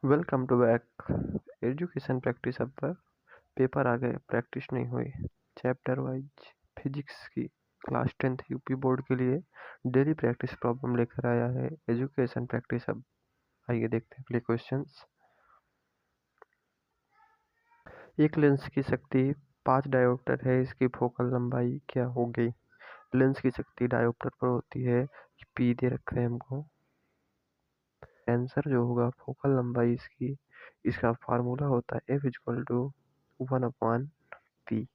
Welcome to back. Education practice अब पर paper आ गए, प्रैक्टिस नहीं हुई। चैप्टर वाइज फिजिक्स की क्लास 10th यूपी बोर्ड के लिए डेली प्रैक्टिस प्रॉब्लम लेकर आया है एजुकेशन प्रैक्टिस अब। आइए देखते हैं पहले क्वेश्चंस। एक लेंस की शक्ति 5 डायोप्टर है, इसकी फोकल लंबाई क्या होगी? लेंस की शक्ति डायोप्टर पर होती है, पी दे रखा है हमको। आंसर जो होगा फोकल लंबाई इसका फार्मूला होता है एफ इक्वल टू 1/p।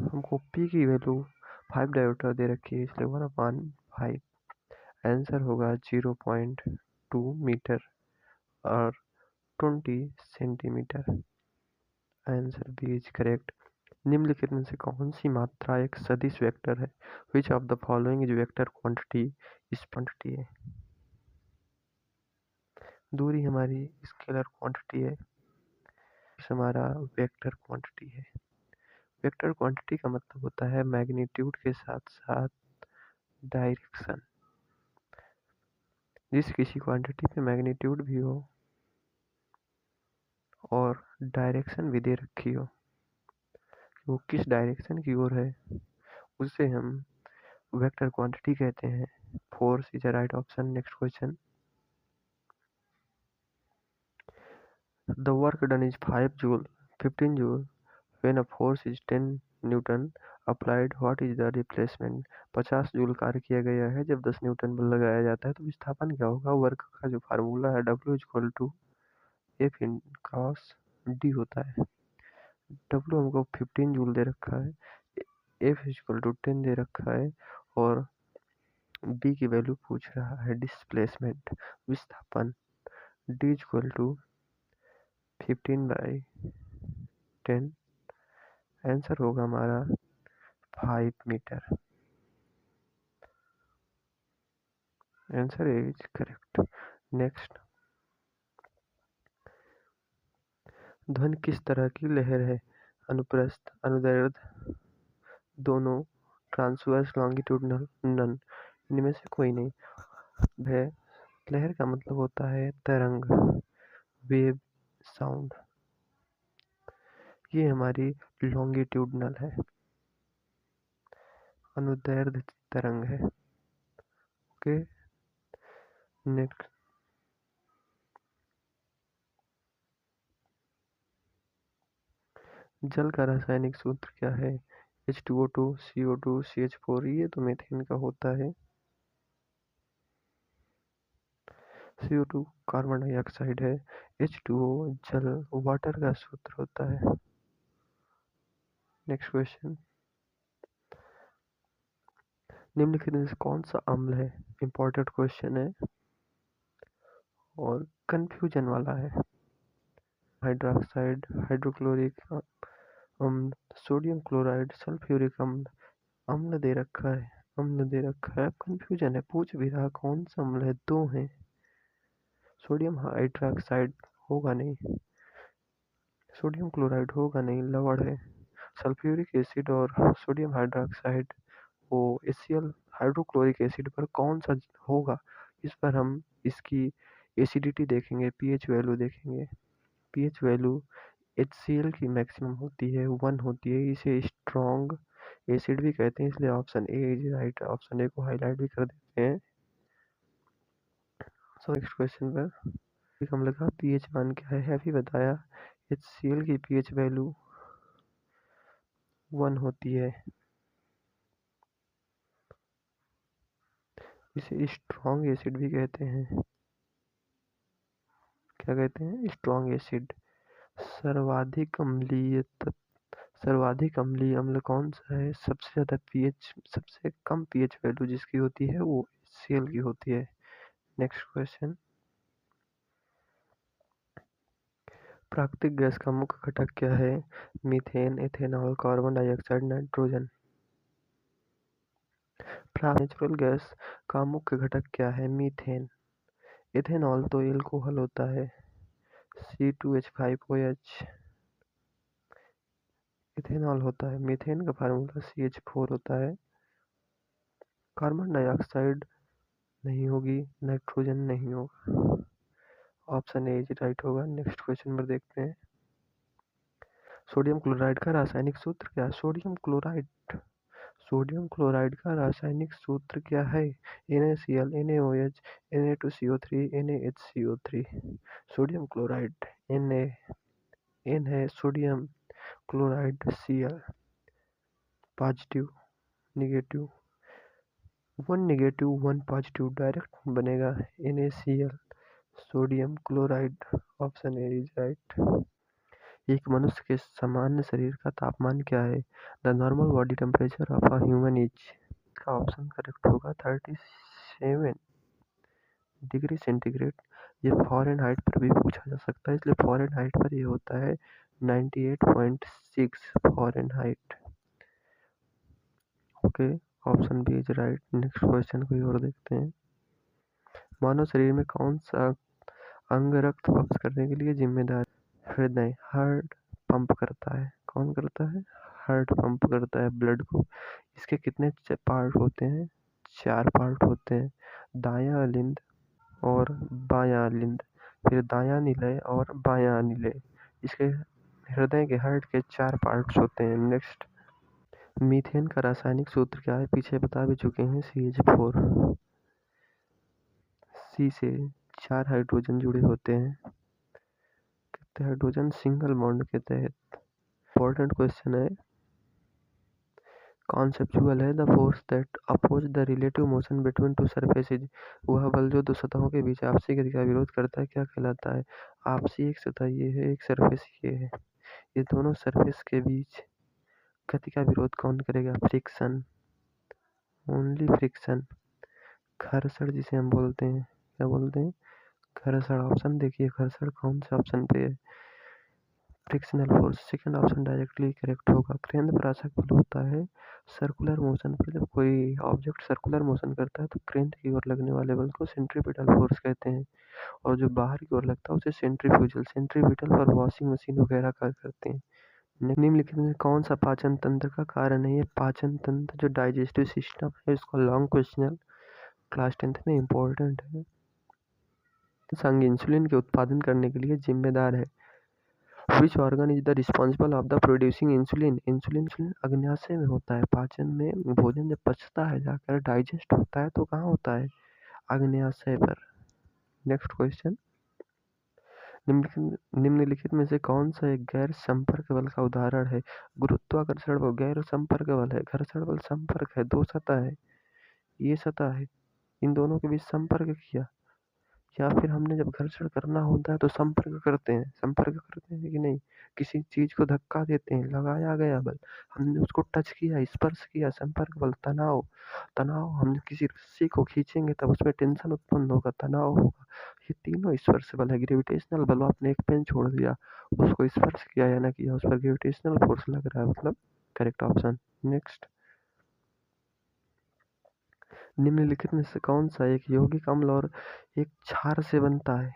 हमको p की वैल्यू 5 डायोप्टर दे रखी है, इसलिए 1/5। आंसर होगा 0.2 मीटर और 20 centimetre. Answer B is correct. निम्नलिखित में से कौन सी मात्रा एक सदिश वेक्टर है? Which of the following is vector quantity? इस क्वांटिटी है। दूरी हमारी स्केलर क्वांटिटी है, हमारा वेक्टर क्वांटिटी है। वेक्टर क्वांटिटी का मतलब होता है मैग्नीट्यूड के साथ साथ डायरेक्शन। जिस किसी क्वांटिटी पे मैग्नीट्यूड भी हो और डायरेक्शन भी दे रखी हो, वो किस डायरेक्शन की ओर है, उसे हम वेक्टर क्वांटिटी कहते हैं। Force is a right option. Next question. The work done is 5 joule 15 joule when a force is 10 Newton applied, what is the replacement? 50 joule कार्य किया गया है, जब 10 न्यूटन बल लगाया जाता है तो विस्थापन क्या होगा? वर्क का जो फार्मूला है W equal to F in cross D होता है। W हमको 15 जूल दे रखा है, एफ इक्वल टू 10 दे रखा है और बी की वैल्यू पूछ रहा है डिस्प्लेसमेंट, विस्थापन। D equal to 15/10। आंसर होगा हमारा 5 metre. Answer is correct. Next. ध्वनि किस तरह की लहर है? अनुप्रस्थ, अनुदैर्ध्य, दोनों, ट्रांसवर्स, लॉन्गिट्यूडनल, नन। इनमें से कोई नहीं है। लहर का मतलब होता है तरंग, वेव, साउंड। ये हमारी लॉन्गिट्यूडनल है, अनुदैर्ध्य तरंग है। ओके। नेक्स्ट। जल का रासायनिक सूत्र क्या है? H2O2, CO2, CH4। ये तो मीथेन का होता है। CO2 कार्बन डाइऑक्साइड है, H2O जल, वाटर का सूत्र होता है। Next question. निम्नलिखित में से कौन सा अम्ल है? इंपॉर्टेंट क्वेश्चन है और कंफ्यूजन वाला है। हाइड्रोक्साइड, हाइड्रोक्लोरिक अम्ल, सोडियम क्लोराइड, सल्फ्यूरिक अम्ल। अम्ल दे रखा है, अम्ल दे रखा है, कंफ्यूजन है, पूछ भी रहा कौन सा अम्ल है। दो हैं। सोडियम हाइड्रोक्साइड होगा नहीं, सोडियम क्लोराइड होगा नहीं, लवण है। सल्फ्यूरिक एसिड और सोडियम हाइड्रोक्साइड, वो HCl हाइड्रोक्लोरिक एसिड पर कौन सा होगा? इस पर हम इसकी एसिडिटी देखेंगे, पीएच वैल्यू देखेंगे। पीएच वैल्यू HCl की मैक्सिमम होती है, 1 होती है। इसे स्ट्रॉन्ग एसिड भी कहते हैं, इसलिए option A is right. Option A को हाईलाइट भी कर देते हैं। सो नेक्स्ट क्वेश्चन पर अम्ल का पीएच मान क्या है? अभी बताया HCl की पीएच वैल्यू 1 होती है। इसे स्ट्रॉन्ग एसिड भी कहते हैं। क्या कहते हैं? Strong acid. सर्वाधिक अम्लीय सर्वाधिक अम्लीय अम्ल कौन सा है? सबसे ज्यादा पीएच, सबसे कम पीएच वैल्यू जिसकी होती है वो HCl की होती है। Next question. प्राकृतिक गैस का मुख्य घटक क्या है? Methane, ethanol, carbon dioxide, nitrogen. Natural gas का मुख्य घटक क्या है? मीथेन। इथेनॉल तो एल्कोहल होता है, C2H5OH इथेनॉल होता है। मीथेन का फार्मूला CH4 होता है। कार्बन डाइऑक्साइड नहीं होगी, नाइट्रोजन नहीं होगा। ऑप्शन ए राइट होगा। नेक्स्ट क्वेश्चन पर देखते हैं। सोडियम क्लोराइड का रासायनिक सूत्र क्या है? सोडियम क्लोराइड का रासायनिक सूत्र क्या है? NaCl, NaOH, Na2CO3, NaHCO3। Sodium chloride N है, sodium chloride Cl, positive negative, 1 negative 1 positive, direct बनेगा NaCl, sodium chloride. Option A is right. एक मनुष्य के सामान्य शरीर का तापमान क्या है? The normal body temperature of a human is, का ऑप्शन करेक्ट होगा 37 डिग्री सेंटीग्रेड। ये फॉरेनहाइट पर भी पूछा जा सकता है, इसलिए फॉरेनहाइट पर ये होता है 98.6 Fahrenheit. Okay, option B is right. Next question को और देखते हैं। मानव शरीर में कौन सा अंग रक्त पंप करने के लिए जिम्मेदार है? हृदय, हार्ट पंप करता है। कौन करता है? हार्ट पंप करता है ब्लड को। इसके कितने पार्ट होते हैं? 4 पार्ट होते हैं, दायां लिंद और बायां लिंद, फिर दायां निलय और बायां निलय। इसके हृदय के हार्ट के 4 पार्ट्स होते हैं। नेक्स्ट, मीथेन का रासायनिक सूत्र क्या है? पीछे बता भी चुके हैं, CH4। सी से 4 हाइड्रोजन जुड़े होते हैं, कितने हाइड्रोजन? सिंगल बॉन्ड के तहत। इंपॉर्टेंट क्वेश्चन है, कॉन्सेप्चुअल है। The force that oppose the relative motion between two surfaces, वह बल जो दो सतहों के बीच आपसी गति का विरोध करता है, क्या कहलाता है? आपसी एक सतह ये है, एक सरफेस ये है, ये दोनों सरफेस के बीच गति का विरोध कौन करेगा? Friction, only friction. घर्षण जिसे हम बोलते हैं, क्या बोलते हैं? घर्षण। ऑप्शन देखिए, घर्षण कौन से ऑप्शन पे है? Frictional force. Second option directly correct होगा। केंद्र परासक बल होता है सर्कुलर मोशन पर। जब कोई ऑब्जेक्ट सर्कुलर मोशन करता है तो केंद्र की ओर लगने वाले बल को सेंट्रीपिटल फोर्स कहते हैं, और जो बाहर की ओर लगता है उसे सेंट्रीपिटल पर वॉशिंग मशीन वगैरह का करते हैं। निम्नलिखित में कौन सा पाचन तंत्र का कार्य नहीं है? पाचन तंत्र जो डाइजेस्टिव सिस्टम है, इसको लॉन्ग क्वेश्चन क्लास 10th में इम्पोर्टेंट है। संघ इंसुलिन के उत्पादन करने के लिए जिम्मेदार है? Which organ is the responsible of the producing insulin? Insulin अग्न्याशय में होता है। पाचन में भोजन जब पचता है जाकर डाइजेस्ट होता है तो कहाँ होता है? अग्न्याशय पर। नेक्स्ट क्वेश्चन, निम्नलिखित में से कौन सा एक गैर संपर्क बल का उदाहरण है? गुरुत्वाकर्षण बल गैर संपर्क बल है, घर्षण बल संपर्क है। 2 सतह है, ये सतह है, इन दोनों के बीच संपर्क किया, या फिर हमने जब घर्षण करना होता है तो संपर्क करते हैं कि नहीं? किसी चीज को धक्का देते हैं, लगाया गया बल, हमने उसको टच किया, स्पर्श किया, संपर्क बल। तनाव हम किसी रस्सी को खींचेंगे तब उसमें टेंशन उत्पन्न होगा, तनाव होगा। ये तीनों स्पर्श बल है। ग्रेविटेशनल बल, आपने एक पेन छोड़ दिया, उसको स्पर्श किया या ना किया, उस पर ग्रेविटेशनल फोर्स लग रहा है, मतलब करेक्ट ऑप्शन। नेक्स्ट, निम्नलिखित में से कौन सा एक यौगिक अम्ल और एक क्षार से बनता है?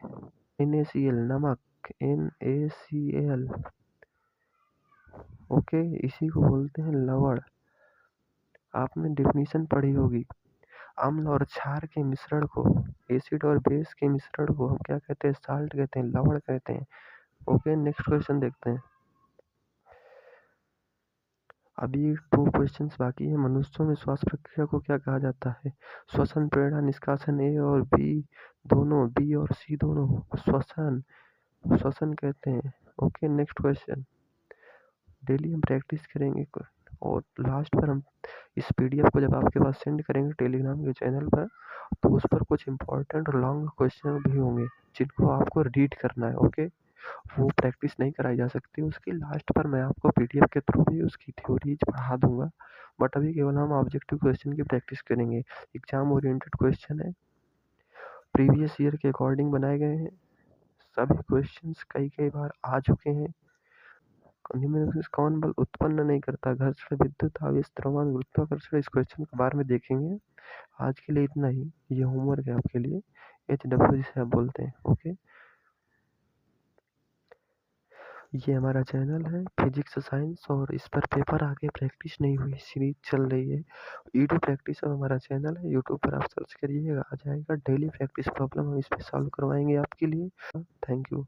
NaCl, नमक, NaCl। ओके, इसी को बोलते हैं लवण। आपने डेफिनेशन पढ़ी होगी। अम्ल और क्षार के मिश्रण को, एसिड और बेस के मिश्रण को हम क्या कहते हैं? साल्ट कहते हैं, लवण कहते हैं। ओके, नेक्स्ट क्वेश्चन देखते हैं। अभी 2 क्वेश्चंस बाकी है। मनुष्यों में श्वास प्रक्रिया को क्या कहा जाता है? श्वसन, प्रेरणा, निष्कासन। A और B दोनों, B और C दोनों श्वसन कहते हैं। Okay, next question. डेली हम प्रैक्टिस करेंगे और लास्ट पर हम इस PDF को जब आपके पास सेंड करेंगे टेलीग्राम के चैनल पर, तो उस पर कुछ इंपॉर्टेंट और लॉन्ग क्वेश्चन भी होंगे जिनको आपको रीड करना है। ओके, वो प्रैक्टिस नहीं कराई जा सकती, उसकी लास्ट पर मैं आपको PDF के थ्रू भी उसकी थ्योरीज पढ़ा दूंगा। बट अभी केवल हम ऑब्जेक्टिव क्वेश्चन की प्रैक्टिस करेंगे। एग्जाम ओरिएंटेड क्वेश्चन है, प्रीवियस ईयर के अकॉर्डिंग बनाए गए हैं। सभी क्वेश्चंस कई बार आ चुके हैं। निम्न में से कौन बल उत्पन्न नहीं करता? घर्षण, विद्युत आवेश, द्रव्यमान, गुरुत्वाकर्षण। इस क्वेश्चन के बारे में देखेंगे। आज के लिए इतना ही, ये होमवर्क है आपके लिए। HW जिसे आप बोलते हैं। ओके, ये हमारा चैनल है फिजिक्स साइंस और इस पर पेपर आगे प्रैक्टिस नहीं हुई सीरीज चल रही है। यूट्यूब प्रैक्टिस अब हमारा चैनल है, यूट्यूब पर आप सर्च करिएगा आ जाएगा। डेली प्रैक्टिस प्रॉब्लम हम इस पे सॉल्व करवाएंगे आपके लिए। Thank you.